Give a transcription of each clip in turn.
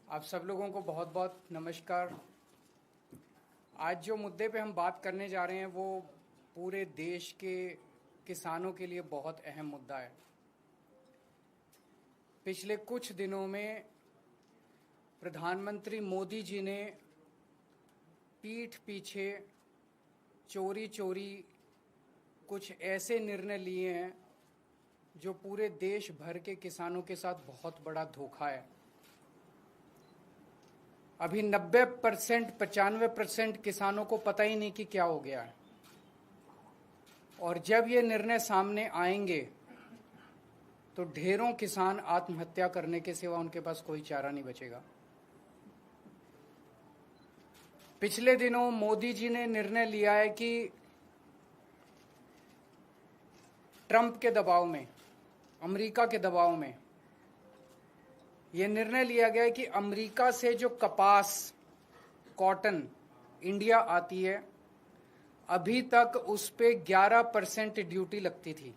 आप सब लोगों को बहुत बहुत नमस्कार। आज जो मुद्दे पे हम बात करने जा रहे हैं वो पूरे देश के किसानों के लिए बहुत अहम मुद्दा है। पिछले कुछ दिनों में प्रधानमंत्री मोदी जी ने पीठ पीछे चोरी चोरी कुछ ऐसे निर्णय लिए हैं जो पूरे देश भर के किसानों के साथ बहुत बड़ा धोखा है। अभी 90% 95% किसानों को पता ही नहीं कि क्या हो गया है, और जब ये निर्णय सामने आएंगे तो ढेरों किसान आत्महत्या करने के सिवा उनके पास कोई चारा नहीं बचेगा। पिछले दिनों मोदी जी ने निर्णय लिया है कि ट्रंप के दबाव में, अमेरिका के दबाव में ये निर्णय लिया गया है कि अमेरिका से जो कपास, कॉटन इंडिया आती है, अभी तक उस पे 11% ड्यूटी लगती थी।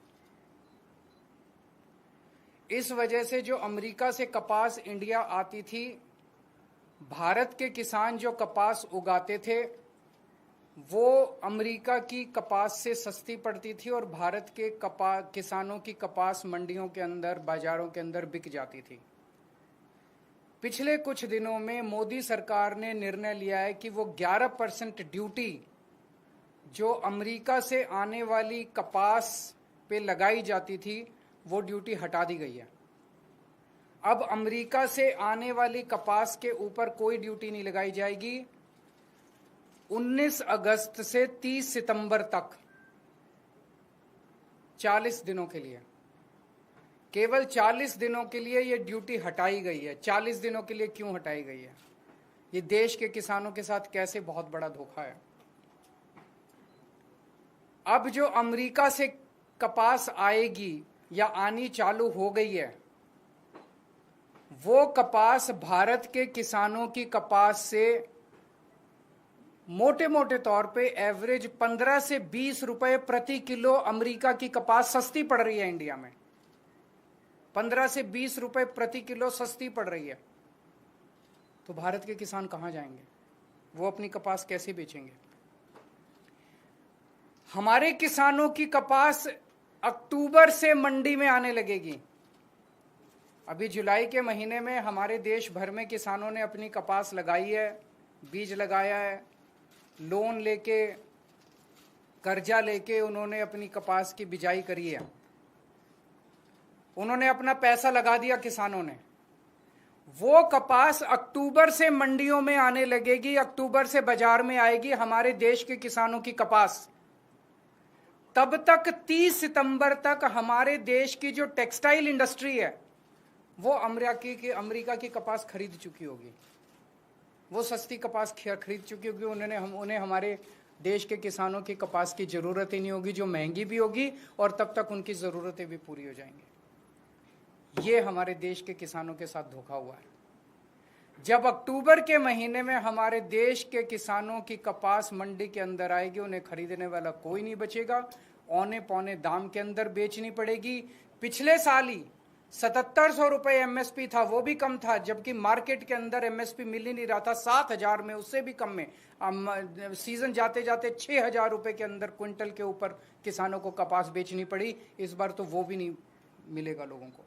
इस वजह से जो अमेरिका से कपास इंडिया आती थी, भारत के किसान जो कपास उगाते थे वो अमेरिका की कपास से सस्ती पड़ती थी और भारत के किसानों की कपास मंडियों के अंदर, बाजारों के अंदर बिक जाती थी। पिछले कुछ दिनों में मोदी सरकार ने निर्णय लिया है कि वो 11% ड्यूटी जो अमेरिका से आने वाली कपास पे लगाई जाती थी वो ड्यूटी हटा दी गई है। अब अमेरिका से आने वाली कपास के ऊपर कोई ड्यूटी नहीं लगाई जाएगी। 19 अगस्त से 30 सितंबर तक 40 दिनों के लिए, केवल 40 दिनों के लिए ये ड्यूटी हटाई गई है। 40 दिनों के लिए क्यों हटाई गई है? ये देश के किसानों के साथ कैसे बहुत बड़ा धोखा है। अब जो अमेरिका से कपास आएगी या आनी चालू हो गई है, वो कपास भारत के किसानों की कपास से मोटे मोटे तौर पे एवरेज 15 से 20 रुपए प्रति किलो अमेरिका की कपास सस्ती पड़ रही है। इंडिया में 15 से 20 रुपए प्रति किलो सस्ती पड़ रही है। तो भारत के किसान कहां जाएंगे? वो अपनी कपास कैसे बेचेंगे? हमारे किसानों की कपास अक्टूबर से मंडी में आने लगेगी। अभी जुलाई के महीने में हमारे देश भर में किसानों ने अपनी कपास लगाई है, बीज लगाया है, लोन लेके, कर्जा लेके उन्होंने अपनी कपास की बिजाई करी है। उन्होंने अपना पैसा लगा दिया किसानों ने। वो कपास अक्टूबर से मंडियों में आने लगेगी, अक्टूबर से बाजार में आएगी हमारे देश के किसानों की कपास। तब तक 30 सितंबर तक हमारे देश की जो टेक्सटाइल इंडस्ट्री है वो अमेरिका की कपास खरीद चुकी होगी। वो सस्ती कपास खरीद चुकी होगी। उन्हें हमारे देश के किसानों की कपास की जरूरत ही नहीं होगी, जो महंगी भी होगी, और तब तक उनकी जरूरतें भी पूरी हो जाएंगी। ये हमारे देश के किसानों के साथ धोखा हुआ है। जब अक्टूबर के महीने में हमारे देश के किसानों की कपास मंडी के अंदर आएगी, उन्हें खरीदने वाला कोई नहीं बचेगा, औने पौने दाम के अंदर बेचनी पड़ेगी। पिछले साल ही 7700 रुपए एमएसपी था, वो भी कम था, जबकि मार्केट के अंदर एमएसपी मिल ही नहीं रहा था। 7000 में, उससे भी कम में सीजन जाते जाते 6000 रुपए के अंदर क्विंटल के ऊपर किसानों को कपास बेचनी पड़ी। इस बार तो वो भी नहीं मिलेगा लोगों को।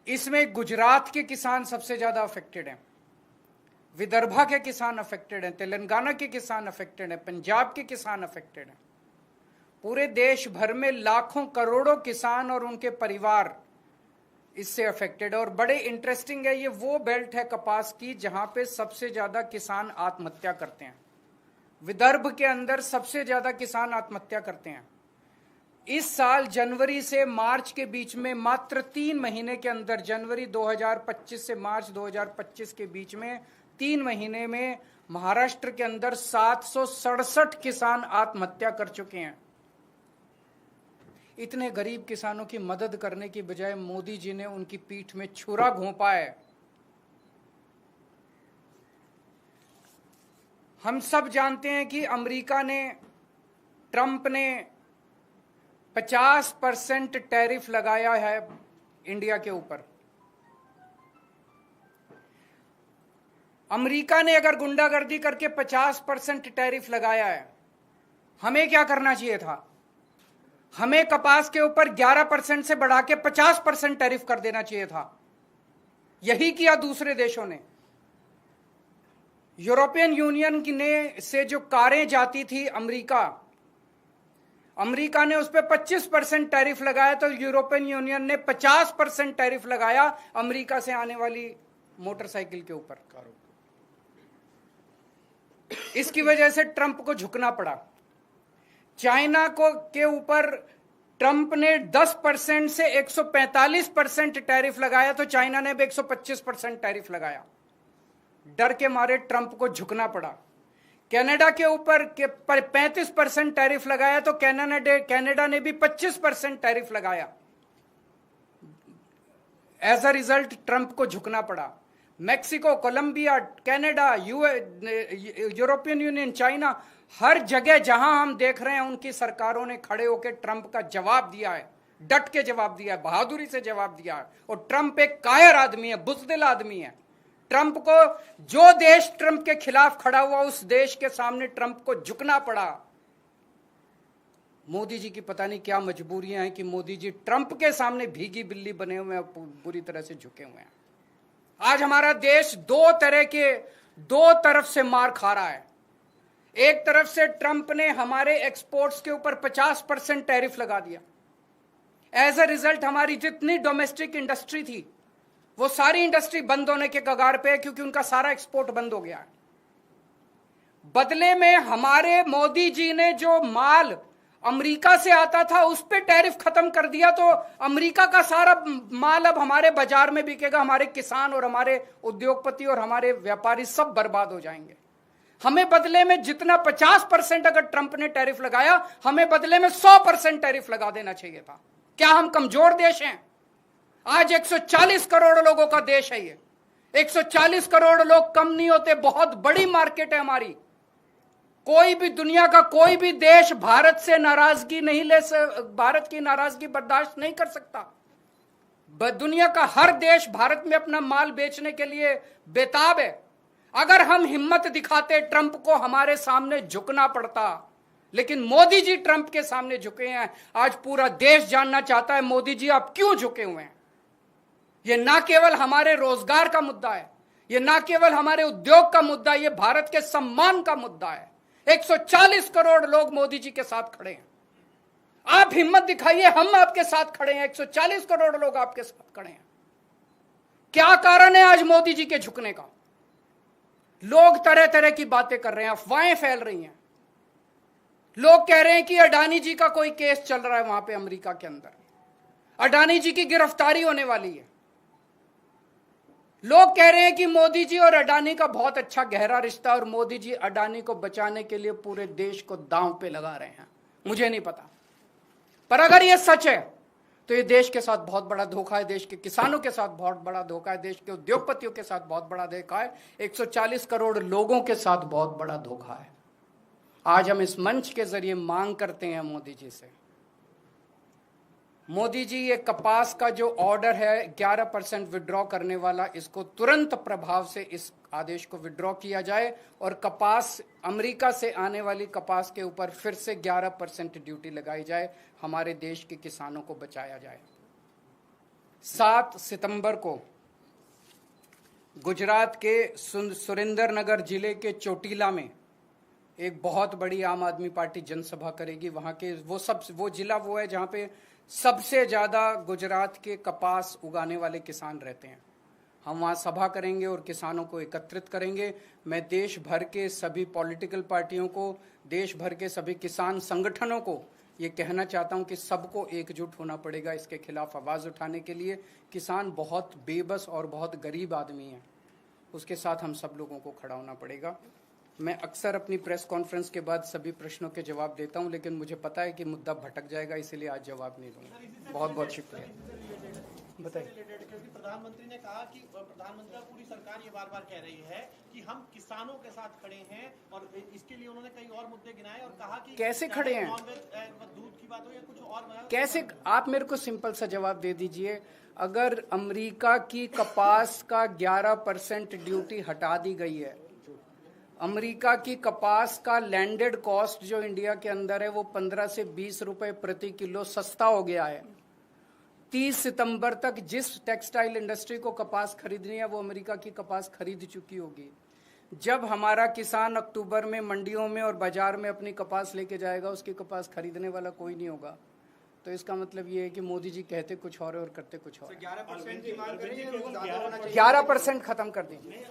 इसमें गुजरात के किसान सबसे ज्यादा अफेक्टेड हैं, विदर्भा के किसान अफेक्टेड हैं, तेलंगाना के किसान अफेक्टेड हैं, पंजाब के किसान अफेक्टेड हैं। पूरे देश भर में लाखों करोड़ों किसान और उनके परिवार इससे अफेक्टेड है। और बड़े इंटरेस्टिंग है, ये वो बेल्ट है कपास की जहां पे सबसे ज्यादा किसान आत्महत्या करते हैं। विदर्भ के अंदर सबसे ज्यादा किसान आत्महत्या करते हैं। इस साल जनवरी से मार्च के बीच में, मात्र 3 महीने के अंदर, जनवरी 2025 से मार्च 2025 के बीच में 3 महीने में महाराष्ट्र के अंदर 767 किसान आत्महत्या कर चुके हैं। इतने गरीब किसानों की मदद करने की बजाय मोदी जी ने उनकी पीठ में छुरा घोंपा है। हम सब जानते हैं कि अमेरिका ने, ट्रंप ने 50% टैरिफ लगाया है इंडिया के ऊपर। अमेरिका ने अगर गुंडागर्दी करके 50% टैरिफ लगाया है, हमें क्या करना चाहिए था? हमें कपास के ऊपर 11% से बढ़ा के 50% टैरिफ कर देना चाहिए था। यही किया दूसरे देशों ने। यूरोपियन यूनियन की ने से जो कारें जाती थी अमेरिका ने उस पर 25% टैरिफ लगाया, तो यूरोपियन यूनियन ने 50% टैरिफ लगाया अमेरिका से आने वाली मोटरसाइकिल के ऊपर। इसकी वजह से ट्रंप को झुकना पड़ा। चाइना के ऊपर ट्रंप ने 10% से 145% टैरिफ लगाया, तो चाइना ने भी 125% टैरिफ लगाया। डर के मारे ट्रंप को झुकना पड़ा। कनाडा के ऊपर 35% टैरिफ लगाया, तो कनाडा ने भी 25% टैरिफ लगाया। एज अ रिजल्ट ट्रंप को झुकना पड़ा। Mexico, Colombia, Canada, European Union, China, हर जगह जहां हम देख रहे हैं उनकी सरकारों ने खड़े होकर ट्रंप का जवाब दिया है, डट के जवाब दिया है, बहादुरी से जवाब दिया है। और ट्रंप एक कायर आदमी है, बुज़दिल आदमी है। ट्रंप को, जो देश ट्रंप के खिलाफ खड़ा हुआ, उस देश के सामने ट्रंप को झुकना पड़ा। मोदी जी की पता नहीं क्या मजबूरियां हैं कि मोदी जी ट्रंप के सामने भीगी बिल्ली बने हुए हैं, बुरी तरह से झुके हुए हैं। आज हमारा देश दो तरफ से मार खा रहा है। एक तरफ से ट्रंप ने हमारे एक्सपोर्ट्स के ऊपर 50% टैरिफ लगा दिया। एज अ रिजल्ट हमारी जितनी डोमेस्टिक इंडस्ट्री थी, वो सारी इंडस्ट्री बंद होने के कगार पे है, क्योंकि उनका सारा एक्सपोर्ट बंद हो गया है। बदले में हमारे मोदी जी ने जो माल अमेरिका से आता था उस पे टैरिफ खत्म कर दिया, तो अमेरिका का सारा माल अब हमारे बाजार में बिकेगा। हमारे किसान और हमारे उद्योगपति और हमारे व्यापारी सब बर्बाद हो जाएंगे। हमें बदले में जितना 50% अगर ट्रंप ने टैरिफ लगाया, हमें बदले में 100% टैरिफ लगा देना चाहिए था। क्या हम कमजोर देश हैं? आज 140 करोड़ लोगों का देश है ये। 140 करोड़ लोग कम नहीं होते, बहुत बड़ी मार्केट है हमारी। कोई भी, दुनिया का कोई भी देश भारत से नाराजगी भारत की नाराजगी बर्दाश्त नहीं कर सकता। दुनिया का हर देश भारत में अपना माल बेचने के लिए बेताब है। अगर हम हिम्मत दिखाते, ट्रंप को हमारे सामने झुकना पड़ता, लेकिन मोदी जी ट्रंप के सामने झुके हैं। आज पूरा देश जानना चाहता है, मोदी जी आप क्यों झुके हुए हैं? यह ना केवल हमारे रोजगार का मुद्दा है, यह ना केवल हमारे उद्योग का मुद्दा है, यह भारत के सम्मान का मुद्दा है। 140 करोड़ लोग मोदी जी के साथ खड़े हैं। आप हिम्मत दिखाइए, हम आपके साथ खड़े हैं। 140 करोड़ लोग आपके साथ खड़े हैं। क्या कारण है आज मोदी जी के झुकने का? लोग तरह तरह की बातें कर रहे हैं, अफवाहें फैल रही हैं। लोग कह रहे हैं कि अडानी जी का कोई केस चल रहा है वहां पे अमेरिका के अंदर, अडानी जी की गिरफ्तारी होने वाली है। लोग कह रहे हैं कि मोदी जी और अडानी का बहुत अच्छा गहरा रिश्ता, और मोदी जी अडानी को बचाने के लिए पूरे देश को दांव पे लगा रहे हैं। मुझे नहीं पता, पर अगर यह सच है तो ये देश के साथ बहुत बड़ा धोखा है, देश के किसानों के साथ बहुत बड़ा धोखा है, देश के उद्योगपतियों के साथ बहुत बड़ा धोखा है, 140 करोड़ लोगों के साथ बहुत बड़ा धोखा है। आज हम इस मंच के जरिए मांग करते हैं मोदी जी से, मोदी जी ये कपास का जो ऑर्डर है 11% विड्रॉ करने वाला, इसको तुरंत प्रभाव से इस आदेश को विड्रॉ किया जाए और कपास, अमेरिका से आने वाली कपास के ऊपर फिर से 11% ड्यूटी लगाई जाए, हमारे देश के किसानों को बचाया जाए। 7 सितंबर को गुजरात के सुरेंद्रनगर जिले के चोटीला में एक बहुत बड़ी आम आदमी पार्टी जनसभा करेगी। वहां के वो जिला वो है जहां पे सबसे ज्यादा गुजरात के कपास उगाने वाले किसान रहते हैं। हम वहां सभा करेंगे और किसानों को एकत्रित करेंगे। मैं देश भर के सभी पॉलिटिकल पार्टियों को, देश भर के सभी किसान संगठनों को ये कहना चाहता हूं कि सबको एकजुट होना पड़ेगा इसके खिलाफ आवाज उठाने के लिए। किसान बहुत बेबस और बहुत गरीब आदमी है, उसके साथ हम सब लोगों को खड़ा होना पड़ेगा। मैं अक्सर अपनी प्रेस कॉन्फ्रेंस के बाद सभी प्रश्नों के जवाब देता हूं, लेकिन मुझे पता है कि मुद्दा भटक जाएगा, इसीलिए आज जवाब नहीं दूंगा। बहुत बहुत शुक्रिया। बताइए। रिलेटेड, क्योंकि प्रधानमंत्री ने कहा कि प्रधानमंत्री और पूरी सरकार ये बार बार कह रही है कि हम किसानों के साथ खड़े हैं, और इसके लिए उन्होंने कई और मुद्दे गिनाए और कहा कि कैसे खड़े हैं, दूध की बात हो या कुछ और, कैसे? आप मेरे को सिंपल सा जवाब दे दीजिए। अगर अमेरिका की कपास का 11% ड्यूटी हटा दी गई है, अमेरिका की कपास का लैंडेड कॉस्ट जो इंडिया के अंदर है वो 15 से 20 रुपए प्रति किलो सस्ता हो गया है। 30 सितंबर तक जिस टेक्सटाइल इंडस्ट्री को कपास खरीदनी है वो अमेरिका की कपास खरीद चुकी होगी। जब हमारा किसान अक्टूबर में मंडियों में और बाजार में अपनी कपास लेके जाएगा, उसकी कपास खरीदने वाला कोई नहीं होगा। तो इसका मतलब ये है कि मोदी जी कहते कुछ और है और करते कुछ और। 11% की मांग करेंगे, 11% खत्म कर दीजिए।